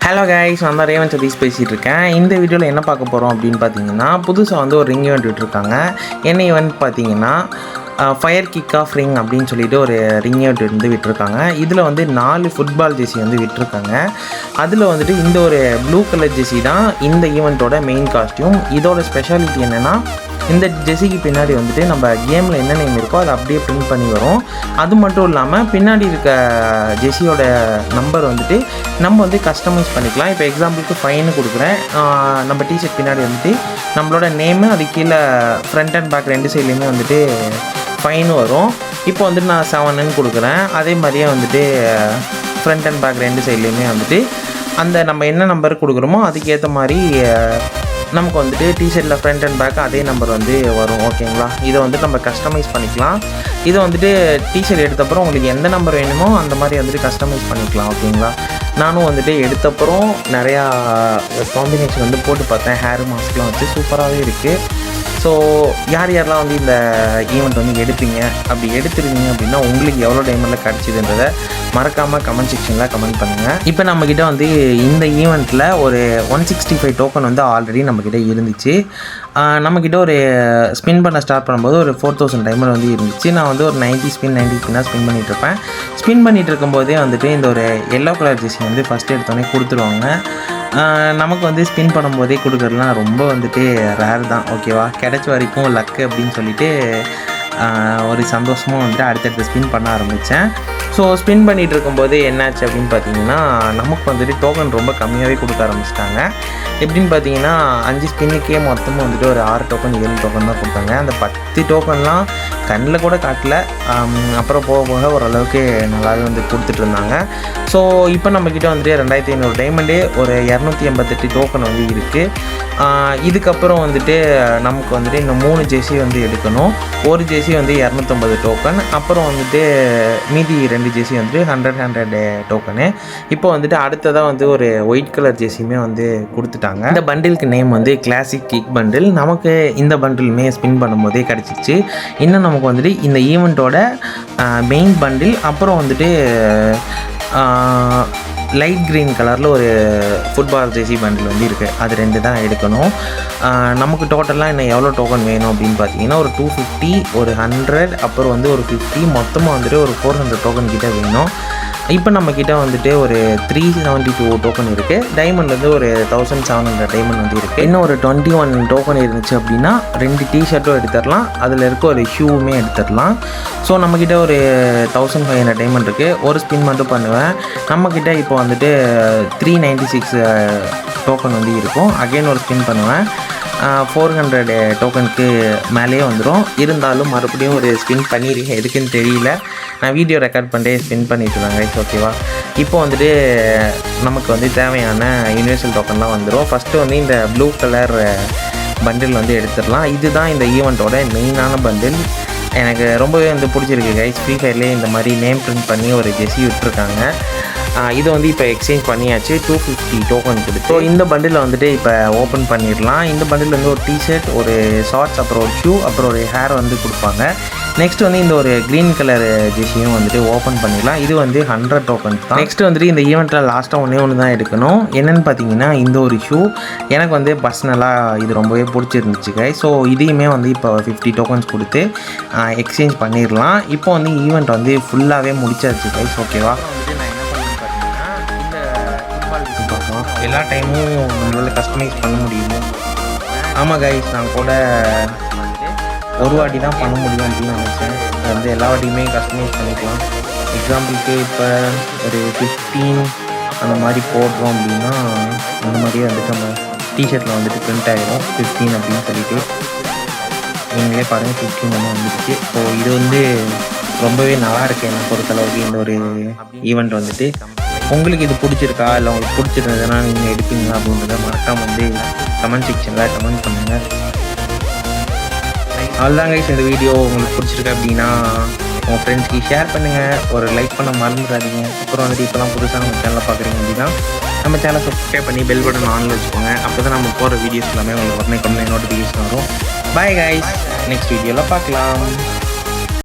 Hello guys, நான் தான் Raven Satish பேசிகிட்டு இருக்கேன். இந்த வீடியோவில் என்ன பார்க்க போகிறோம் அப்படின்னு பார்த்தீங்கன்னா, புதுசாக வந்து ஒரு ரிங் ஈவெண்ட் விட்டுருக்காங்க. என்ன ஈவெண்ட் பார்த்தீங்கன்னா, ஃபயர் கிக் ஆஃப் ரிங் அப்படின்னு சொல்லிட்டு ஒரு ரிங் ஈவெண்ட் வந்து விட்டுருக்காங்க. இதில் வந்து 4 ஃபுட்பால் ஜெர்சி வந்து விட்டுருக்காங்க. அதில் வந்துட்டு இந்த ஒரு ப்ளூ கலர் ஜெர்சி தான் இந்த ஈவெண்ட்டோட மெயின் காஸ்டியூம். இதோட ஸ்பெஷாலிட்டி என்னென்னா, இந்த ஜெர்சிக்கு பின்னாடி வந்துட்டு நம்ம கேமில் என்ன நேம் இருக்கோ அதை அப்படியே பிரிண்ட் பண்ணி வரும். அது மட்டும் இல்லாமல் பின்னாடி இருக்க ஜெர்சியோட நம்பர் வந்துட்டு நம்ம வந்து கஸ்டமைஸ் பண்ணிக்கலாம். இப்போ எக்ஸாம்பிளுக்கு 5ன்னு கொடுக்குறேன். நம்ம டிஷர்ட் பின்னாடி வந்துட்டு நம்மளோட நேமு, அது கீழே ஃப்ரண்ட் அண்ட் பேக் 2 சைட்லேயுமே வந்துட்டு 5ன்னு வரும். இப்போ வந்துட்டு நான் 7ன்னு கொடுக்குறேன். அதே மாதிரியே வந்துட்டு ஃப்ரண்ட் அண்ட் பேக் 2 சைட்லேயுமே வந்துட்டு அந்த நம்ம என்ன நம்பர் கொடுக்குறோமோ அதுக்கேற்ற மாதிரி நமக்கு வந்துட்டு டிஷர்ட்டில் ஃப்ரண்ட் அண்ட் பேக் அதே நம்பர் வந்து வரும். ஓகேங்களா? இதை வந்துட்டு நம்ம கஸ்டமைஸ் பண்ணிக்கலாம். இதை வந்துட்டு டிஷர்ட் எடுத்தப்பறம் உங்களுக்கு எந்த நம்பர் வேணுமோ அந்த மாதிரி வந்துட்டு கஸ்டமைஸ் பண்ணிக்கலாம். ஓகேங்களா? நானும் வந்துட்டு எடுத்தப்பறம் நிறையா காம்பினேஷன் வந்து போட்டு பார்த்தேன். ஹேர் மாஸ்க்லாம் வச்சு சூப்பராகவே இருக்குது. ஸோ யாரெல்லாம் வந்து இந்த ஈவெண்ட் வந்து எடுப்பீங்க, அப்படி எடுத்துருக்கீங்க அப்படின்னா உங்களுக்கு எவ்வளோ டைமண்டில் கிடச்சிதுன்றதை மறக்காமல் கமெண்ட் செக்ஷனில் கமெண்ட் பண்ணுங்கள். இப்போ நம்மக்கிட்ட வந்து இந்த ஈவெண்ட்டில் ஒரு 165 டோக்கன் வந்து ஆல்ரெடி நம்மக்கிட்ட இருந்துச்சு. நம்மக்கிட்ட ஒரு ஸ்பின் பண்ண ஸ்டார்ட் பண்ணும்போது ஒரு 4000 டைமண்ட் வந்து இருந்துச்சு. நான் வந்து ஒரு 90 ஸ்பின்னாக ஸ்பின் பண்ணிகிட்ருப்பேன். ஸ்பின் பண்ணிகிட்டு இருக்கும்போதே வந்துட்டு இந்த ஒரு எல்லோ கலர் ஜெர்சி வந்து ஃபஸ்ட்டு எடுத்தோடனே கொடுத்துருவாங்க. நமக்கு வந்து ஸ்பின் பண்ணும்போதே கொடுக்குறதுலாம் ரொம்ப வந்துட்டு ரேர் தான். ஓகேவா? கிடைச்ச வரைக்கும் லக்கு அப்படின்னு சொல்லிட்டு ஒரு சந்தோஷமாக வந்துட்டு அடுத்தடுத்து ஸ்பின் பண்ண ஆரம்பித்தேன். ஸோ ஸ்பின் பண்ணிகிட்டு இருக்கும்போது என்னாச்சு அப்படின்னு பார்த்தீங்கன்னா, நமக்கு வந்துட்டு டோக்கன் ரொம்ப கம்மியாகவே கொடுக்க ஆரம்பிச்சிட்டாங்க. எப்படின்னு பார்த்தீங்கன்னா, 5 ஸ்பின்னுக்கே மொத்தமாக வந்துட்டு ஒரு 6 டோக்கன் 7 டோக்கன் தான் கொடுத்தாங்க. அந்த 10 டோக்கன்லாம் கண்ணில் கூட காட்டல. அப்புறம் போக போக ஓரளவுக்கு நல்லாவே வந்து கொடுத்துட்டு இருந்தாங்க. ஸோ இப்போ நம்மக்கிட்ட வந்துட்டு 2500 டைமண்டே ஒரு 288 டோக்கன் வந்து இருக்குது. இதுக்கப்புறம் வந்துட்டு நமக்கு வந்துட்டு இன்னும் 3 ஜெர்சி வந்து எடுக்கணும். ஒரு ஜெர்சி வந்து 250 டோக்கன், அப்புறம் வந்துட்டு மீதி 2 ஜெர்சி வந்துட்டு 100 டோக்கனு. இப்போ வந்துட்டு அடுத்ததாக வந்து ஒரு ஒயிட் கலர் ஜெர்சியுமே வந்து கொடுத்துட்டாங்க. இந்த பண்டிலுக்கு நேம் வந்து கிளாசிக் கிக் பண்டில். நமக்கு இந்த பண்டிலுமே ஸ்பின் பண்ணும்போதே கிடச்சிச்சு. இன்னும் நமக்கு வந்துட்டு இந்த ஈவெண்ட்டோட மெயின் பண்டில், அப்புறம் வந்துட்டு லைட் க்ரீன் கலரில் ஒரு ஃபுட்பால் ஜெர்சி பண்டில் வந்து இருக்குது. அது 2 தான் எடுக்கணும். நமக்கு டோட்டலாக இன்னும் எவ்வளோ டோக்கன் வேணும் அப்படின்னு பார்த்தீங்கன்னா, ஒரு 250, ஒரு 100, அப்புறம் வந்து ஒரு 50, மொத்தமாக வந்துட்டு ஒரு 400 டோக்கன் கிட்டே வேணும். இப்போ நம்மக்கிட்ட வந்துட்டு ஒரு 372 டோக்கன் இருக்குது. டைமண்ட் வந்து ஒரு 1700 டைமண்ட் வந்து இருக்குது. இன்னும் ஒரு 21 டோக்கன் இருந்துச்சு அப்படின்னா 2 டிஷர்ட்டும் எடுத்துடலாம். அதில் இருக்க ஒரு ஷூவுமே எடுத்துடலாம். ஸோ நம்மக்கிட்ட ஒரு 1500 டைமண்ட் இருக்குது. ஒரு ஸ்பின் மட்டும் பண்ணுவேன். நம்மக்கிட்ட இப்போ வந்துட்டு 396 டோக்கன் வந்து இருக்கும். அகெயின் ஒரு ஸ்பின் பண்ணுவேன். 400 டோக்கனுக்கு மேலேயே வந்துடும். இருந்தாலும் மறுபடியும் ஒரு ஸ்பின் பண்ணியிருக்கேன். எதுக்குன்னு தெரியல. நான் வீடியோ ரெக்கார்ட் பண்ணிட்டே ஸ்பின் பண்ணிட்டு இருந்தாங்க. ஓகேவா? இப்போ வந்துட்டு நமக்கு வந்து தேவையான யூனிவர்சல் டோக்கன்லாம் வந்துடும். ஃபஸ்ட்டு வந்து இந்த ப்ளூ கலர் பண்டில் வந்து எடுத்துடலாம். இதுதான் இந்த ஈவெண்ட்டோட மெயினான பண்டில். எனக்கு ரொம்பவே வந்து பிடிச்சிருக்கு கைஸ். ஃப்ரீ ஃபயர்லேயே இந்த மாதிரி நேம் பிரிண்ட் பண்ணி ஒரு ஜெர்சி விட்டுருக்காங்க. இது வந்து இப்போ எக்ஸ்சேஞ்ச் பண்ணியாச்சு. 250 டோக்கன் கொடுத்து. ஸோ இந்த பண்டில் வந்துட்டு இப்போ ஓப்பன் பண்ணிடலாம். இந்த பண்டில் வந்து ஒரு டிஷர்ட், ஒரு ஷார்ட்ஸ், அப்புறம் ஒரு ஷூ, அப்புறம் ஒரு ஹேர் வந்து கொடுப்பாங்க. நெக்ஸ்ட் வந்து இந்த ஒரு க்ரீன் கலர் ஜெர்சியும் வந்துட்டு ஓப்பன் பண்ணிடலாம். இது வந்து 100 டோக்கன்ஸ் தான். நெக்ஸ்ட் வந்துட்டு இந்த ஈவெண்ட்டில் லாஸ்ட்டாக ஒன்று தான் எடுக்கணும். என்னென்னு பார்த்தீங்கன்னா, இந்த ஒரு ஷூ எனக்கு வந்து பர்சனலாக இது ரொம்பவே பிடிச்சிருந்துச்சு கைஸ். ஸோ இதையுமே வந்து இப்போ 50 டோக்கன்ஸ் கொடுத்து எக்ஸ்சேஞ்ச் பண்ணிடலாம். இப்போ வந்து ஈவெண்ட் வந்து ஃபுல்லாகவே முடிச்சாச்சு கைஸ். ஓகேவா? எல்லா டைமும் நம்மளால் கஸ்டமைஸ் பண்ண முடியும். ஆமாம் கைஸ், நான் கூட ஒரு வாட்டி தான் பண்ண முடியும் அப்படின்னு நினச்சேன். அது வந்து எல்லா வாட்டியுமே கஸ்டமைஸ் பண்ணிக்கலாம். எக்ஸாம்பிளுக்கு இப்போ ஒரு 15 அந்த மாதிரி போடுறோம் அப்படின்னா அந்த மாதிரியே வந்துட்டு நம்ம டிஷர்ட்டில் வந்துட்டு பிரிண்ட் ஆகிடும் 15 அப்படின்னு சொல்லிட்டு. நீங்களே பாருங்கள், 15 நம்ம வந்துடுச்சு. ஸோ இது வந்து ரொம்பவே நல்லா இருக்குது என்னை பொறுத்தளவுக்கு இந்த ஒரு ஈவெண்ட் வந்துட்டு. உங்களுக்கு இது பிடிச்சிருக்கா, இல்லை உங்களுக்கு பிடிச்சிருந்ததுன்னா நீங்கள் எடுப்பீங்களா அப்படின்றத மறக்காம வந்து கமெண்ட் செக்ஷனில் கமெண்ட் பண்ணுங்கள். அவ்வளோதான் கைஸ். இந்த வீடியோ உங்களுக்கு பிடிச்சிருக்கு அப்படின்னா உங்கள் ஃப்ரெண்ட்ஸ்க்கு ஷேர் பண்ணுங்கள். ஒரு லைக் பண்ண மறந்துடாதீங்க. அப்புறம் வந்துட்டு இப்போலாம் புதுசாக நம்ம சேனலில் பார்க்குறீங்க அப்படின்னா நம்ம சேனலை சப்ஸ்கிரைப் பண்ணி பெல் பட்டன் ஆனில் வச்சுக்கோங்க. அப்போ தான் நம்ம போகிற வீடியோஸ் எல்லாமே உங்களுக்கு உடனே நோட்டிஃபிகேஷன் வரும். பாய் கைஸ், நெக்ஸ்ட் வீடியோவில் பார்க்கலாம்.